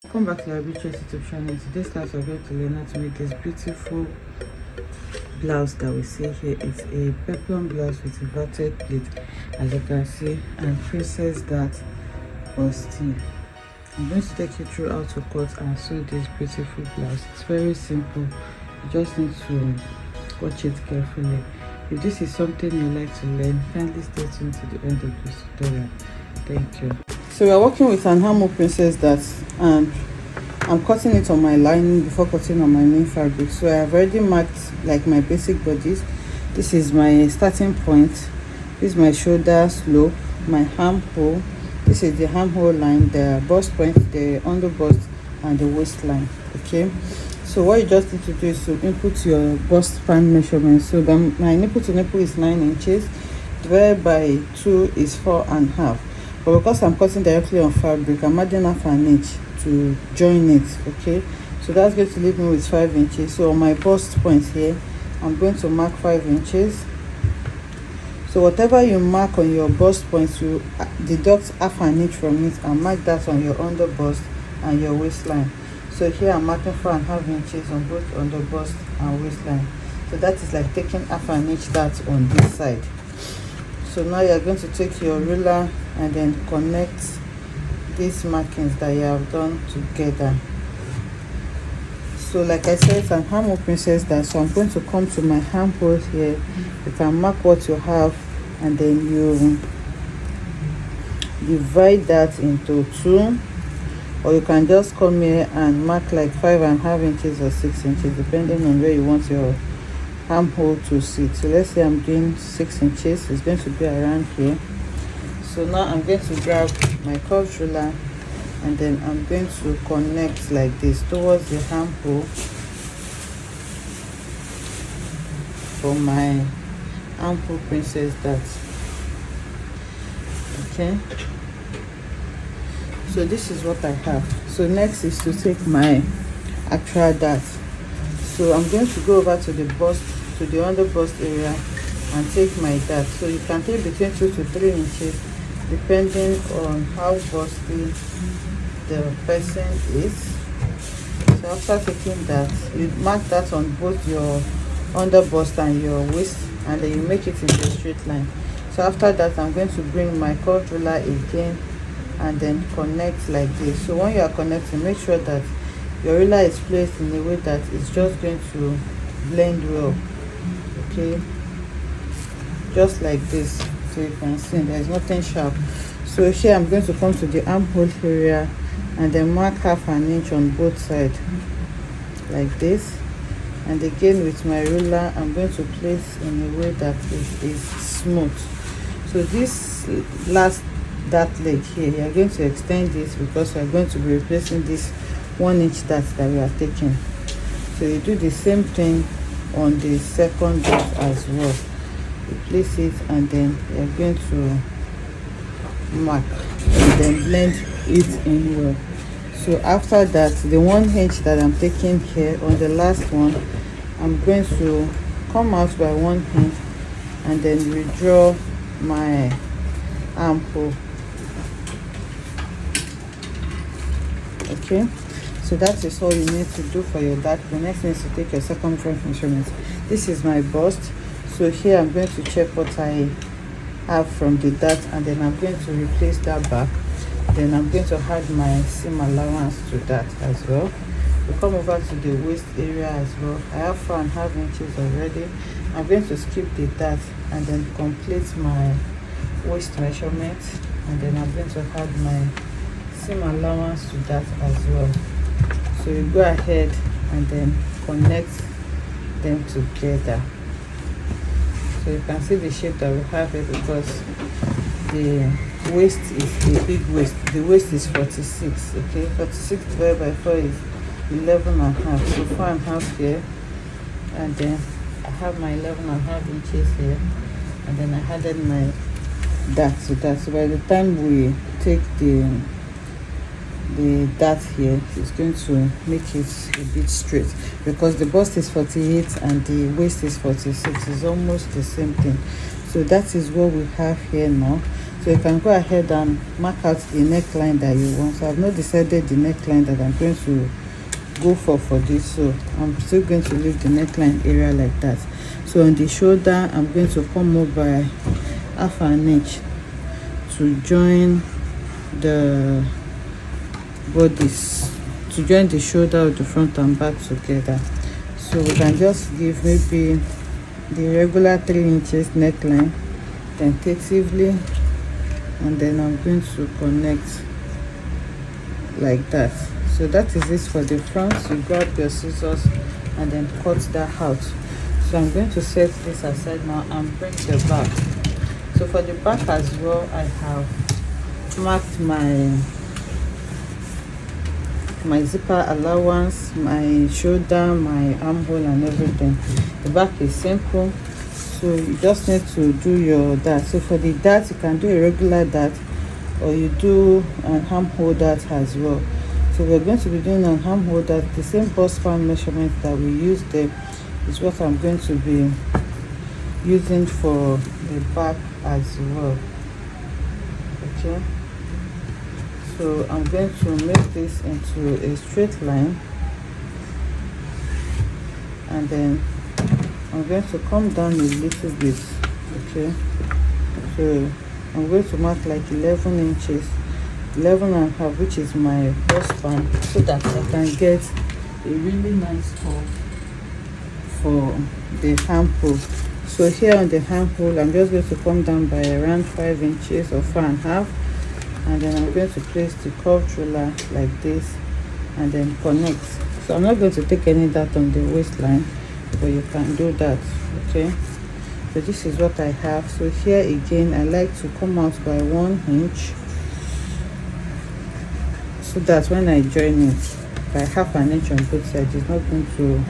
Welcome back to our Bustier YouTube channel. In today's class we're going to learn how to make this beautiful blouse that we see here. It's a peplum blouse with inverted pleat, as you can see, and princess dart Bustier. I'm going to take you through how to cut and sew this beautiful blouse. It's very simple. You just need to watch it carefully. If this is something you like to learn, kindly stay tuned to the end of this tutorial. Thank you. So we are working with an armhole princess dart, and I'm cutting it on my lining before cutting on my main fabric. So I have already marked like my basic bodice. This is my starting point. This is my shoulder slope, my armhole. This is the armhole line, the bust point, the under bust, and the waistline. Okay, so what you just need to do is to input your bust span measurement. So my nipple to nipple is 9 inches, divided by 2 is 4.5. But because I'm cutting directly on fabric, I'm adding half an inch to join it. Okay, so that's going to leave me with 5 inches. So on my bust point here, I'm going to mark 5 inches. So whatever you mark on your bust point, you deduct half an inch from it and mark that on your under bust and your waistline. So here I'm marking 4.5 inches on both under bust and waistline. So that is like taking half an inch that on this side. So now you're going to take your ruler and then connect these markings that you have done together. So like I said, it's an armhole princess dart, so I'm going to come to my armhole here. You can mark what you have and then you divide that into 2, or you can just come here and mark like 5.5 inches or 6 inches depending on where you want your armhole to sit. So let's say I'm doing 6 inches. It's going to be around here. So now I'm going to grab my curved ruler and then I'm going to connect like this towards the armhole for my armhole princess dart. Okay, so this is what I have. So next is to take my actual dart. So I'm going to go over to the bust, to the under bust area, and take my dart. So you can take between 2 to 3 inches depending on how busty the person is. So after taking that, you mark that on both your under bust and your waist, and then you make it into a straight line. So after that, I'm going to bring my curved ruler again and then connect like this. So when you are connecting, make sure that your ruler is placed in a way that it's just going to blend well. Okay, just like this. So you can see there's nothing sharp. So here I'm going to come to the armhole area and then mark half an inch on both sides like this, and again with my ruler I'm going to place in a way that it is smooth. So this last dart leg here, you're going to extend this because we're going to be replacing this 1 inch dart that we are taking. So you do the same thing on the second dart as well. You place it and then you're going to mark and then blend it in well. So after that, the 1 inch that I'm taking here on the last one, I'm going to come out by 1 inch and then redraw my armhole. Okay, so that is all you need to do for your dart. The next thing is to take your circumference measurement. This is my bust. So here I'm going to check what I have from the dart, and then I'm going to replace that back. Then I'm going to add my seam allowance to that as well. We come over to the waist area as well. I have 4.5 inches already. I'm going to skip the dart and then complete my waist measurement, and then I'm going to add my seam allowance to that as well. So you go ahead and then connect them together. So you can see the shape that we have here because the waist is a big waist. The waist is 46. Okay, 46 divided by 4 is 11.5. So 4.5 here, and then I have my 11.5 inches here, and then I added my dart to that. So by the time we take the dart here, it's going to make it a bit straight because the bust is 48 and the waist is 46. It's almost the same thing. So that is what we have here now. So you can go ahead and mark out the neckline that you want. So I've not decided the neckline that I'm going to go for this, so I'm still going to leave the neckline area like that. So on the shoulder, I'm going to come up by half an inch to join the bodice, to join the shoulder of the front and back together. So we can just give maybe the regular 3 inches neckline tentatively, and then I'm going to connect like that. So that is it for the front. You grab your scissors and then cut that out. So I'm going to set this aside now and bring the back. So for the back as well, I have marked my zipper allowance, my shoulder, my armhole and everything. The back is simple, so you just need to do your dart. So for the dart, you can do a regular dart or you do an armhole dart as well. So we're going to be doing an armhole dart. The same bust span measurement that we used there is what I'm going to be using for the back as well. Okay, so I'm going to make this into a straight line, and then I'm going to come down a little bit. Okay, so I'm going to mark like 11 inches, 11 and a half, which is my bust span, so that I can get a really nice curve for the armhole. So here on the armhole, I'm just going to come down by around 5 inches or 4.5, and then I'm going to place the curved ruler like this and then connect. So I'm not going to take any dart on the waistline, but you can do that. Okay, so this is what I have. So here again, I like to come out by 1 inch, so that when I join it by half an inch on both sides, it's not going to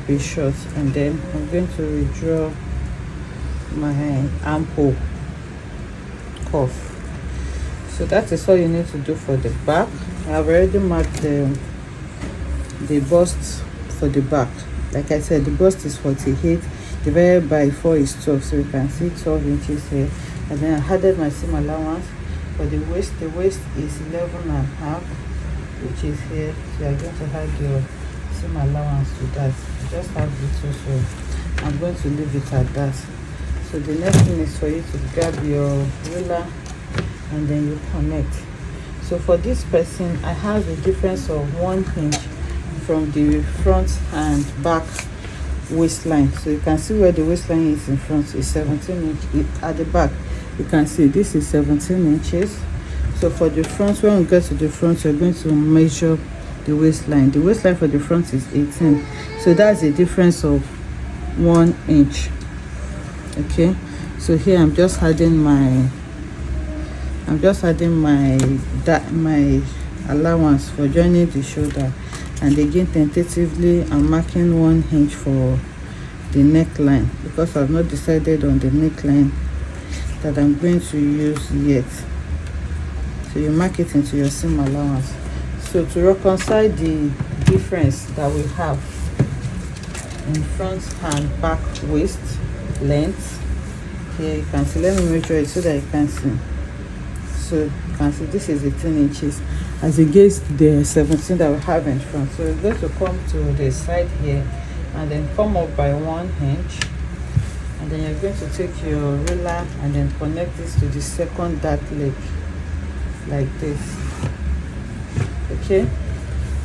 be short. And then I'm going to redraw my armhole curve. So that is all you need to do for the back. I have already marked the bust for the back. Like I said, the bust is 48 divided by 4 is 12, so you can see 12 inches here. And then I added my seam allowance for the waist is 11 and a half, which is here. So you're going to add your seam allowance to that. Just have it, so I'm going to leave it at that. So the next thing is for you to grab your ruler and then you connect. So for this person, I have a difference of 1 inch from the front and back waistline. So you can see where the waistline is in front is 17 inches. At the back, you can see this is 17 inches. So for the front, when we get to the front, you're going to measure the waistline. The waistline for the front is 18, so that's a difference of 1 inch. Okay, so here I'm just adding my my allowance for joining the shoulder, and again tentatively I'm marking 1 inch for the neckline, because I've not decided on the neckline that I'm going to use yet. So you mark it into your seam allowance. So to reconcile the difference that we have in front and back waist length, here you can see, let me measure it so that you can see. So you can see this is 18 inches as against the 17 that we have in front. So we're going to come to the side here and then come up by 1 inch, and then you're going to take your ruler and then connect this to the second dart leg like this. Okay,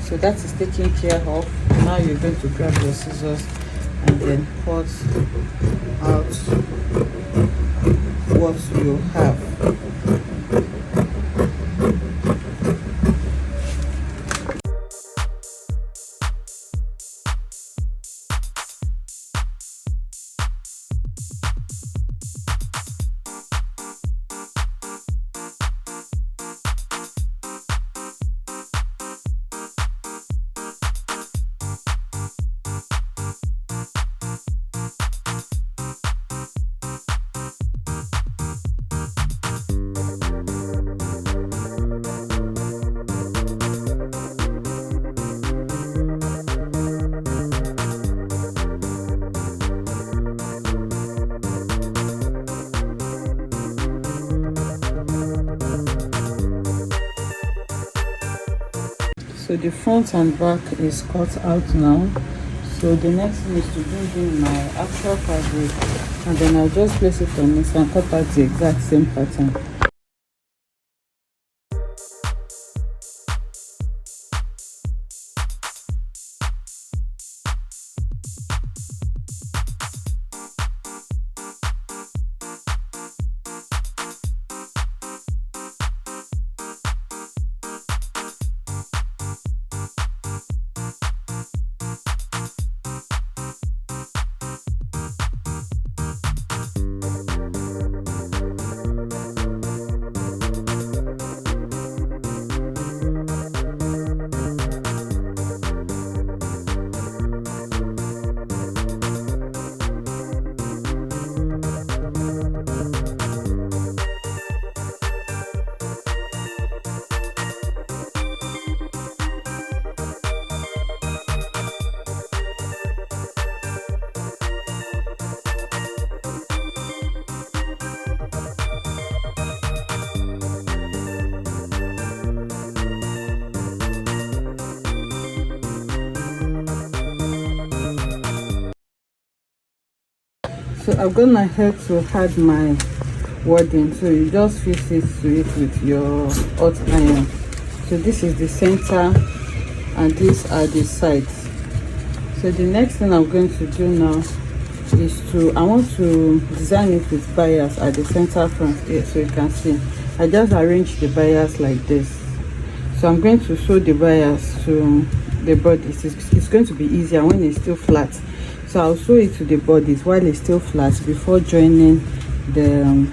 so that is taken care of. Now you're going to grab your scissors and then cut out what you have. So the front and back is cut out now. So the next thing is to bring in my actual fabric, and then I'll just place it on this and cut out the exact same pattern. So I've gone ahead to add my wording, so you just fix it to it with your hot iron. So this is the center and these are the sides. So the next thing I'm going to do now is I want to design it with bias at the center front here, so you can see I just arrange the bias like this. So I'm going to sew the bias to the bodice. It's going to be easier when it's still flat. So I'll sew it to the bodice while it's still flat before joining the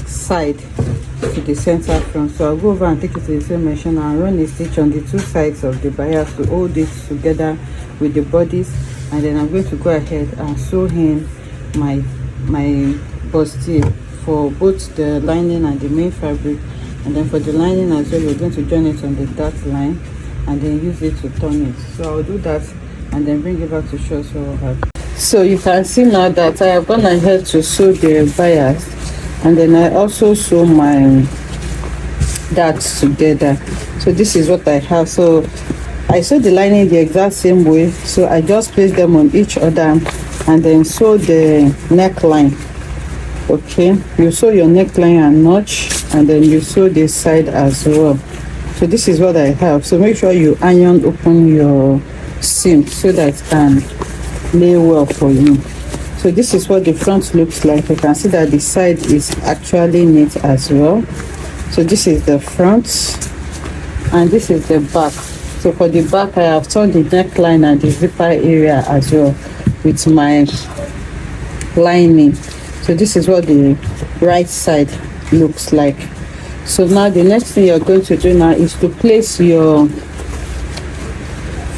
side to the center front. So I'll go over and take it to the same machine and run a stitch on the two sides of the bias to hold it together with the bodice, and then I'm going to go ahead and sew in my bustier for both the lining and the main fabric. And then for the lining as well, we're going to join it on the dot line and then use it to turn it. So I'll do that and then bring it back to show us what we have. So you can see now that I have gone ahead to sew the bias, and then I also sew my darts together. So this is what I have. So I sew the lining the exact same way, so I just place them on each other and then sew the neckline. Okay, you sew your neckline and notch, and then you sew this side as well. So this is what I have. So make sure you iron open your seam so that it can lay well for you. So this is what the front looks like. You can see that the side is actually neat as well. So this is the front and this is the back. So for the back, I have turned the neckline and the zipper area as well with my lining. So this is what the right side looks like. So now the next thing you're going to do now is to place your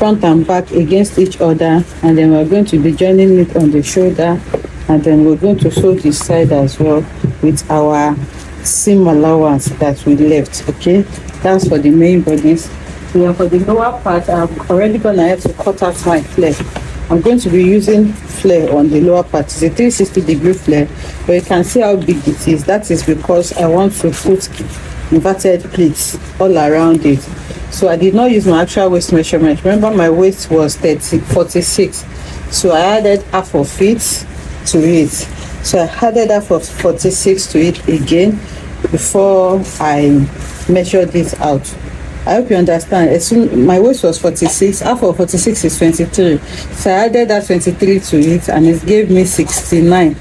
front and back against each other, and then we're going to be joining it on the shoulder, and then we're going to sew this side as well with our seam allowance that we left. Okay, that's for the main bodice. So for the lower part, I'm already gonna have to cut out my flare. I'm going to be using flare on the lower part. It's a 360-degree flare, but you can see how big it is. That is because I want to put inverted pleats all around it. So I did not use my actual waist measurement. Remember, my waist was 46, so I added half of it to it. So I added half of 46 to it again before I measured it out. I hope you understand. As soon my waist was 46, half of 46 is 23. So I added that 23 to it, and it gave me 69.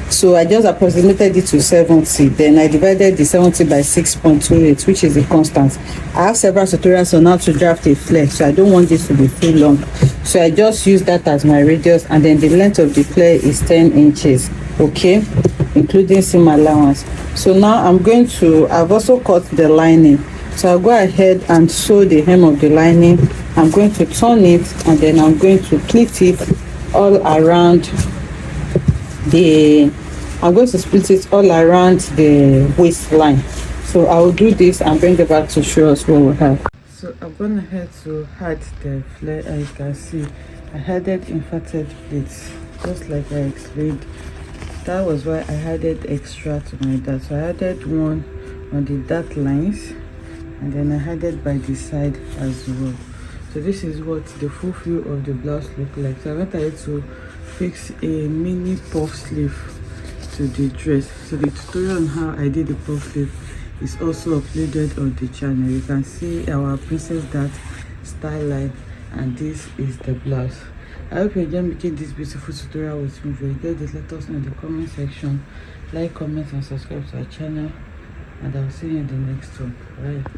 So I just approximated it to 70. Then I divided the 70 by 6.28, which is a constant. I have several tutorials on how to draft a flare, so I don't want this to be too long. So I just use that as my radius, and then the length of the flare is 10 inches. Okay, including seam allowance. So now I've also cut the lining. So I'll go ahead and sew the hem of the lining. I'm going to turn it, and then I'm going to pleat it all around I'm going to split it all around the waistline. So I'll do this and bring it back to show us what we have. So I've gone ahead to add the flare. As you can see, I added inverted pleats just like I explained. That was why I added extra to my dart. So I added one on the dart lines, and then I added by the side as well. So this is what the full view of the blouse look like. So I went ahead to fix a mini puff sleeve to the dress. So the tutorial on how I did the puff sleeve is also uploaded on the channel. You can see our princess dart style line, and this is the blouse. I hope you enjoy making this beautiful tutorial with me. If you enjoyed it, let us know in the comment section. Like, comment and subscribe to our channel, and I'll see you in the next one. Bye.